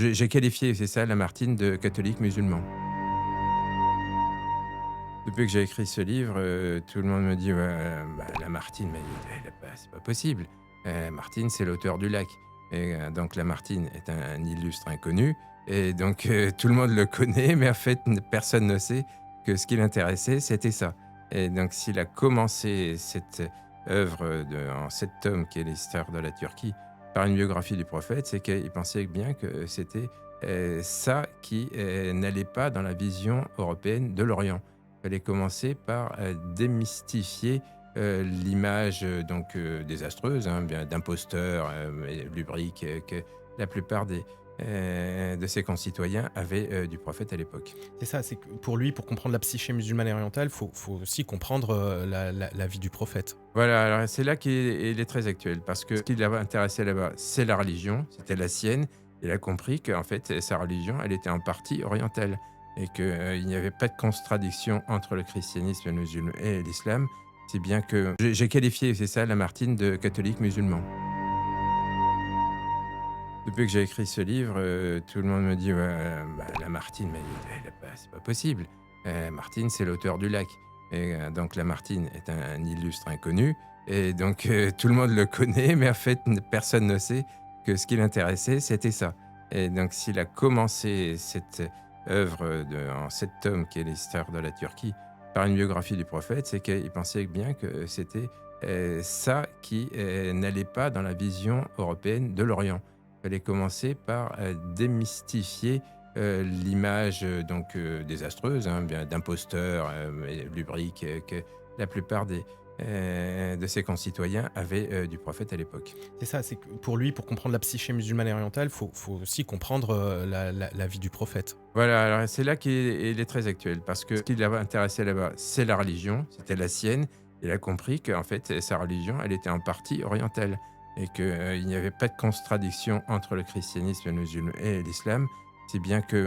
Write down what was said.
J'ai qualifié, c'est ça, Lamartine de catholique musulman. Depuis que j'ai écrit ce livre, tout le monde me dit: «Ouais, Lamartine, mais elle est pas c'est pas possible. Martine, c'est l'auteur du Lac» et donc Lamartine est un illustre inconnu et donc tout le monde le connaît, mais en fait, personne ne sait que ce qui l'intéressait, c'était ça et donc s'il a commencé cette œuvre en 7 tomes qui est l'histoire de la Turquie par une biographie du prophète, c'est qu'il pensait bien que c'était, ça qui, n'allait pas dans la vision européenne de l'Orient. Il fallait commencer par, démystifier, l'image, désastreuse, hein, bien d'imposteurs, et lubriques, que la plupart de ses concitoyens avaient, du prophète à l'époque. C'est ça, c'est que pour lui, pour comprendre la psyché musulmane et orientale, faut aussi comprendre, la vie du prophète. Voilà, alors c'est là qu'il est très actuel parce que ce qui l'a intéressé là-bas, c'est la religion, c'était la sienne. Il a compris qu'en fait, sa religion, elle était en partie orientale et qu'il n'y avait pas de contradiction entre le christianisme et l'islam. C'est bien que j'ai qualifié, c'est ça, Lamartine de catholique musulman. Depuis que j'ai écrit ce livre, tout le monde me dit: «Ouais, Lamartine, mais elle est pas c'est pas possible. Martine, c'est l'auteur du Lac» et donc Lamartine est un illustre inconnu et donc tout le monde le connaît, mais en fait, personne ne sait que ce qui l'intéressait, c'était ça et donc s'il a commencé cette œuvre en 7 tomes qui est l'histoire de la Turquie par une biographie du prophète, c'est qu'il pensait bien que c'était, ça qui, n'allait pas dans la vision européenne de l'Orient. Il fallait commencer par, démystifier, l'image, désastreuse, hein, bien d'imposteurs, et lubriques, que la plupart de ses concitoyens avaient, du prophète à l'époque. C'est ça, c'est que pour lui, pour comprendre la psyché musulmane et orientale, faut aussi comprendre, la vie du prophète. Voilà, alors c'est là qu'il est très actuel parce que ce qui l'a intéressé là-bas, c'est la religion, c'était la sienne. Il a compris qu'en fait, sa religion, elle était en partie orientale et qu'il n'y avait pas de contradiction entre le christianisme et l'islam. C'est bien que